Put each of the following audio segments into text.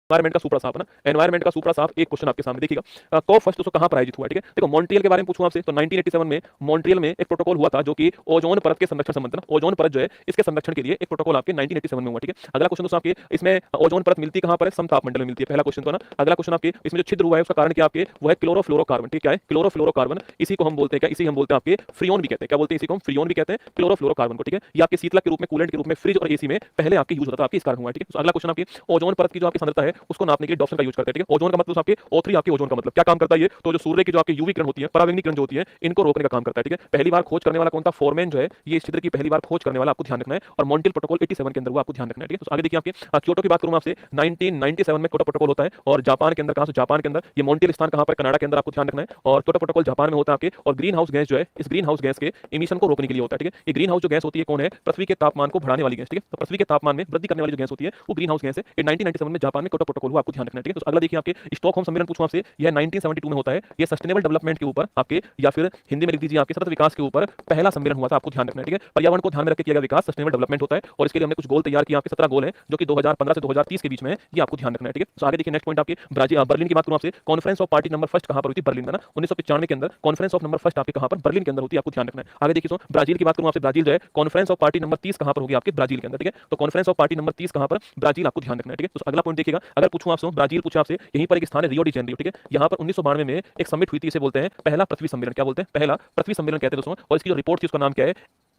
Environment का सुपरा साफ है ना, एनवायरमेंट का सुपरा साफ एक क्वेश्चन आपके सामने देखिएगा। कॉप फर्स्ट दोस्तों कहां पर आयोजित हुआ है? ठीक है, देखो मॉन्ट्रियल के बारे में पूछूं आपसे तो 1987 में मॉन्ट्रियल में एक प्रोटोकॉल हुआ था जो कि ओजोन परत के संरक्षण संबंध ना, ओजोन परत जो है इसके संरक्षण के लिए एक प्रोटोकॉल आपके 1987 में हुआ। ठीक है, अगला क्वेश्चन दोस्तों आपके इसमें ओजोन परत मिलती कहां पर है? समतापमंडल में मिलती है, पहला क्वेश्चन तो ना। अगला क्वेश्चन आपके इसमें जो छिद्र हुआ है उसका कारण क्या आपके? वो है क्लोरोफ्लोरोकार्बन। ठीक है, क्लोरोफ्लोरोकार्बन, इसी को हम बोलते हैं क्या? इसी हम बोलते हैं आपके फ्रियोन भी कहते हैं। क्या बोलते हैं? इसी को हम फ्रियोन भी कहते हैं, क्लोरोफ्लोरोकार्बन को। ठीक है, ये आपके शीतलक के रूप में, कूलेंट के रूप में फ्रिज और एसी में पहले आपके यूज होता था, आपके इस कारण हुआ है। ठीक है, तो अगला क्वेश्चन आपके ओजोन परत की जो आपकी सांद्रता है उसको नापने के लिए डॉप्सन का यूज करते हैं। ठीक है, ओजोन का मतलब आपके O3 आपके ओजोन का मतलब क्या काम करता है? ये तो जो सूर्य की जो आपकी यूवी किरण होती है, परावैंगनी किरण जो होती है, इनको रोकने का काम करता है। ठीक है, पहली बार खोज करने वाला कौन था? फोरमैन जो है, ये इस छिद्र की पहली बार खोज करने वाला आपको ध्यान रखना है। और मॉन्ट्रियल प्रोटोकॉल 87 के अंदर वो आपको ध्यान रखना है। ठीक है, तो आगे देखिए आपके क्योटो की बात करूं आपसे 1997 में क्योटो प्रोटोकॉल होता है और जापान के अंदर कहां से? जापान के अंदर। ये मॉन्ट्रियल स्थान कहां पर? कनाडा के अंदर आपको ध्यान रखना है। और क्योटो प्रोटोकॉल जापान में होता है आपके। और ग्रीन हाउस गैस जो है, इस ग्रीन हाउस गैस के इमिशन को रोकने के लिए होता है। ठीक है, ये ग्रीन हाउस जो गैस होती है कौन है? पृथ्वी के तापमान को बढ़ाने वाली गैस। ठीक है, तो पृथ्वी के तापमान में वृद्धि करने वाली जो गैस होती है वो ग्रीन हाउस गैस है। ये 1997 में जापान में क्योटो प्रोटोकॉल हुआ, आपको ध्यान रखना है। ठीक है, तो अगला देखिए आपके स्टॉकहोम सम्मेलन पूछूं आपसे, यह 1972 में होता है। ये सस्टेनेबल डेवलपमेंट के ऊपर आपके, या फिर हिंदी में लिख दीजिए आपके सतत विकास के ऊपर पहला सम्मेलन हुआ था, आपको ध्यान रखना है। ठीक है, पर्यावरण को ध्यान में रख के किया गया विकास सस्टेनेबल डेवलपमेंट होता है और इसके लिए हमने कुछ गोल तैयार किए, आपके 17 गोल हैं जो कि 2015 से 2030 के बीच में है, ये आपको ध्यान रखना है। ठीक है, तो आगे देखिए नेक्स्ट पॉइंट आपके बर्लिन की बात करूं आपसे, conference of party number first कहां पर हुई थी? बर्लिन में ना, 1995 के अंदर कॉन्फ्रेंस ऑफ नंबर फर्स्ट आपके कहां पर? बर्लिन के अंदर होती है, आपको ध्यान रखना है। आगे देखिए ब्राजील की बात करूं आपसे, ब्राजील जो है कॉन्फ्रेंस ऑफ पार्टी नंबर 30 कहां पर होगी? आपके ब्राजील के अंदर। ठीक है, तो कॉन्फ्रेंस ऑफ पार्टी नंबर 30 कहां पर? ब्राजील, आपको ध्यान रखना है। ठीक है, तो अगला पॉइंट देखिएगा, अगर पूछूं आपसे ब्राजील पूछा आपसे, यहीं पर एक स्थान है रियो डी जेनेरियो। ठीक है, यहां पर 1992 में एक समिट हुई थी, इसे बोलते हैं पहला पृथ्वी सम्मेलन। क्या बोलते हैं? पहला पृथ्वी सम्मेलन कहते हैं दोस्तों। और इसकी जो रिपोर्ट थी उसका नाम क्या है?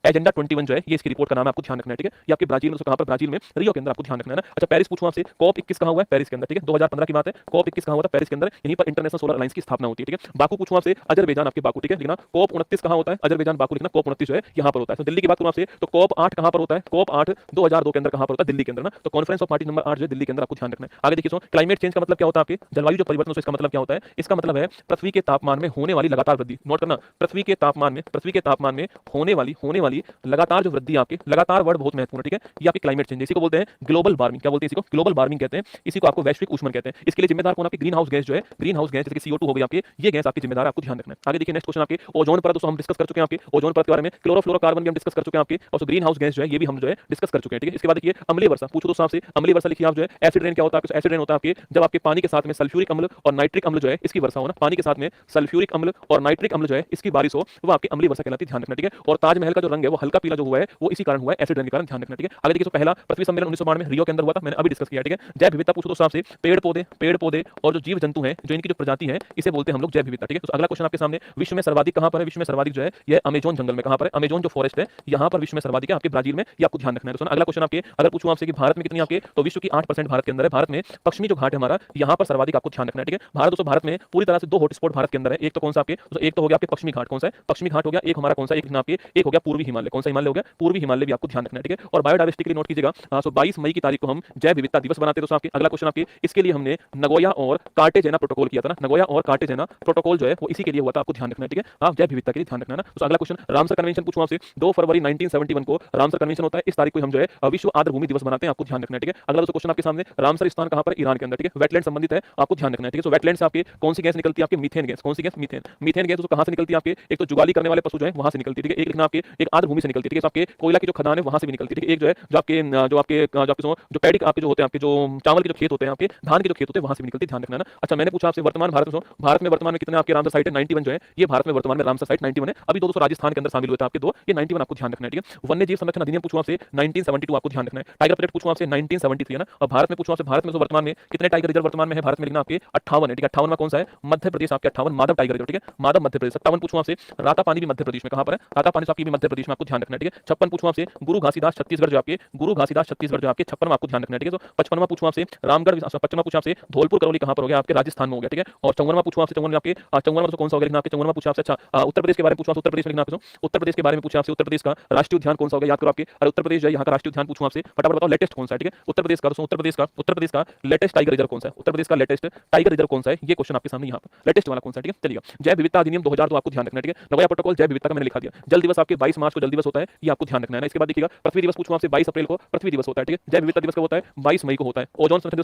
एजेंडा 21 जो है, ये इसकी रिपोर्ट का नाम है, आपको ध्यान रखना है। ठीक है, ये आपके ब्राजील में, कहां पर? ब्राजील में रियो के अंदर, आपको ध्यान रखना है ना। अच्छा पेरिस पूछूं आपसे, कॉप 21 कहां हुआ है? पेरिस के अंदर। ठीक है, 2015 की बात है, कॉप 21 कहां हुआ था? पेरिस के अंदर, यहीं पर इंटरनेशनल सोलर अलायंस की स्थापना होती है। ठीक है, बाकू पूछूं आपसे, अजरबैजान आपके बाकू। ठीक है, लिखना कॉप 29 कहां होता है? अजरबैजान बाकू लिखना, कॉप 29 जो है यहां पर होता है। तो दिल्ली की बात करूं आपसे तो कॉप 8 कहां पर होता है? कॉप 8 2002 के अंदर कहां पर होता है? दिल्ली के अंदर ना। तो कॉन्फ्रेंस ऑफ पार्टी नंबर 8 जो है दिल्ली के अंदर, आपको ध्यान रखना है। आगे देखिए क्लाइमेट चेंज का मतलब क्या होता है? आपके जलवायु जो परिवर्तन, इसका मतलब क्या होता है? इसका मतलब है पृथ्वी के तापमान में होने वाली लगातार वृद्धि। नोट करना, पृथ्वी के तापमान में होने वाली लगातार जो वृद्धि, आपके लगातार वर्ड बहुत महत्वपूर्ण है। ठीक है, ये आपकी क्लाइमेट चेंज, इसी को बोलते हैं ग्लोबल वार्मिंग। क्या बोलते हैं इसी को? ग्लोबल वार्मिंग कहते हैं, इसी को आपको वैश्विक ऊष्मन कहते हैं। इसके लिए जिम्मेदार कौन? आपकी ग्रीन हाउस गैस जो है, ग्रीन हाउस गैस जैसे कि CO2 हो गई आपकी, ये गैस आपकी जिम्मेदार है, आपको ध्यान रखना है। आगे देखिए नेक्स्ट क्वेश्चन आपके ओजोन परत, दोस्तों हम डिस्कस कर चुके हैं आपके ओजोन परत के बारे में, क्लोरोफ्लोरोकार्बन भी हम डिस्कस कर चुके हैं आपके, और ग्रीन हाउस गैस जो है ये भी हम जो है डिस्कस कर चुके हैं। ठीक है, इसके बाद देखिए अम्लीय वर्षा पूछो दोस्तों आपसे, अम्लीय वर्षा लिखिए आप जो है। एसिड रेन क्या होता है? एसिड रेन होता है आपके जब आपके पानी के साथ में सल्फ्यूरिक अम्ल और नाइट्रिक अम्ल जो है इसकी वर्षा हो ना, पानी के साथ में सल्फ्यूरिक अम्ल और नाइट्रिक अम्ल जो है इसकी बारिश हो, वो आपकी अम्लीय वर्षा कहलाती है, ध्यान रखना। ठीक है, और ताजमहल का जो रंग है वो हल्का पीला जो हुआ है वो इसी कारण हुआ है, एसिड रेन के कारण, ध्यान रखना। ठीक है, आगे देखिए पहला पृथ्वी सम्मेलन 1992 में रियो के अंदर हुआ था, मैंने अभी डिस्कस किया। ठीक है, जैव विविधता पूछो दोस्तों आपसे, पेड़ पौधे और जो जीव जंतु हैं, जो इनकी जो प्रजाति है, इसे बोलते हैं हम लोग जैव विविधता। ठीक है, तो अगला क्वेश्चन आपके सामने, विश्व में सर्वाधिक कहां पर है? विश्व में सर्वाधिक जो है ये अमेजोन जंगल में, कहां पर है? अमेजोन जो फॉरेस्ट है यहां पर विश्व में सर्वाधिक है, आपके ब्राजील में, ये आपको ध्यान रखना है दोस्तों। अगला क्वेश्चन आपके, अगर पूछूं आपसे कि भारत में कितनी आपके, तो विश्व की 8% भारत के अंदर है। भारत में पश्चिमी जो घाट है हमारा, यहां पर सर्वाधिक आपको ध्यान रखना है। ठीक है, भारत दोस्तों, भारत में पूरी तरह से 2 हॉटस्पॉट भारत के अंदर है। एक तो कौन सा आपके? तो एक तो हो गया आपके पश्चिमी घाट, कौन सा है? पश्चिमी घाट हो गया। एक हमारा कौन सा? एक आपके एक हो गया पूर्वी हिमालय, कौन सा हिमालय हो गया? पूर्वी हिमालय भी आपको ध्यान रखना है। ठीक है, और बायोडायवर्सिटी के लिए नोट कीजिएगा, सो 22 मई की तारीख को हम जैव विविधता दिवस बनाते हैं दोस्तों आपके। अगला क्वेश्चन आपके, इसके लिए हमने नगोया और कार्टेजेना प्रोटोकॉल किया था ना, नगोया और कार्टेजेना प्रोटोकॉल जो है वो इसी के लिए हुआ था, आपको ध्यान रखना है। ठीक है, आप जैव विविधता के लिए ध्यान रखना है ना। तो अगला क्वेश्चन, रामसर कन्वेंशन पूछूं आपसे, 2 फरवरी 1971 को रामसर कन्वेंशन होता है, इस तारीख को हम जो है विश्व आर्द्र भूमि दिवस मनाते हैं, आपको ध्यान रखना है। ठीक है, अगला क्वेश्चन आपके सामने, रामसर स्थान कहां पर? ईरान के अंदर। ठीक है, वेटलैंड संबंधित है, आपको ध्यान रखना है। ठीक है, सो वेटलैंड से आपके कौन सी गैस निकलती है? आपके मीथेन गैस। कौन सी गैस? मीथेन। मीथेन गैस कहां से निकलती है? आपके एक तो जुगाली करने वाले पशु जो है वहां से निकलती है। ठीक है, एक लिखना आपके एक आर्द्र भूमि से निकलती है। ठीक है, आपके कोयला की जो खदान है वहां से भी निकलती है। ठीक है, एक जो है जो पैडी आपके जो होते हैं, आपके जो चावल के जो खेत होते हैं, आपके धान के जो खेत होते हैं वहां से भी निकलती है, ध्यान रखना है ना। अच्छा मैंने पूछा आपसे वर्तमान भारत में वर्तमान में कितने आपके रामसर साइट है? 91 जो है ये भारत में वर्तमान में रामसर साइट 91 है। अभी 200 राजस्थान के अंदर शामिल हुए थे आपके 2, ये 91 आपको ध्यान रखना है। ठीक है, वन्य जीव संरक्षण अधिनियम पूछूं आपसे 1972, आपको ध्यान रखना है। टाइगर प्रोजेक्ट पूछूं आपसे 1973 है ना। और भारत में पूछूं आपसे, भारत में वर्तमान में कितने टाइगर रिजर्व वर्तमान में है? भारत में लिखना आपके 58 है। ठीक है, 58 में कौन सा है? मध्य प्रदेश, आपके 58 माधव टाइगर रिजर्व। ठीक है, माधव मध्य प्रदेश। 57 पूछूं आपसे, राता पानी भी मध्य प्रदेश में, कहां पर है? राता पानी आपकी भी मध्य प्रदेश में, आपको ध्यान रखना है। ठीक है, 56 पूछूं आपसे, गुरु घासीदास छत्तीसगढ़ जो आपके, गुरु घासीदास छत्तीसगढ़ जो आपके 56 आपको ध्यान रखना है। ठीक है, तो 55वां पूछूं आपसे, रामगढ़ 55वां पूछूं आपसे, धौलपुर करौली कहां पर हो गया? आपके राजस्थान में हो गया। ठीक है, और 54वां पूछूं आपसे, 54 आपके 54वां कौन सा हो गया? लिखना आपके 54वां पूछा आपसे। अच्छा उत्तर प्रदेश के बारे में पूछा, उत्तर प्रदेश में लिखना आपको, उत्तर प्रदेश के बारे में पूछा आपसे, उत्तर प्रदेश का राष्ट्रीय उद्यान कौन सा हो गया? याद करो आपके, और उत्तर प्रदेश जो है यहाँ का राष्ट्रीय उद्यान पूछूं आपसे, फटाफट बताओ लेटेस्ट कौन सा है? ठीक है, उत्तर प्रदेश का दोस्तों, उत्तर प्रदेश का लेटेस्ट टाइगर रिजर्व कौन सा है? उत्तर प्रदेश का लेटेस्ट टाइगर रिजर्व कौन सा है? ये क्वेश्चन आपके सामने यहाँ पर लेटेस्ट वाला कौन सा है? ठीक है, चलिएगा, जैव विविधता अधिनियम 2002 आपको ध्यान रखना है। ठीक है, नगोया प्रोटोकॉल जैव विविधता का मैंने लिखा दिया। जल दिवस आपके 22 मार्च को जल दिवस होता है, ये आपको ध्यान रखना है ना। इसके बाद देखिएगा पृथ्वी दिवस पूछूं आपसे 22 अप्रैल को पृथ्वी दिवस होता है। ठीक है, जैव विविधता दिवस कब होता है? 22 मई को होता है। ओजोन संरक्षण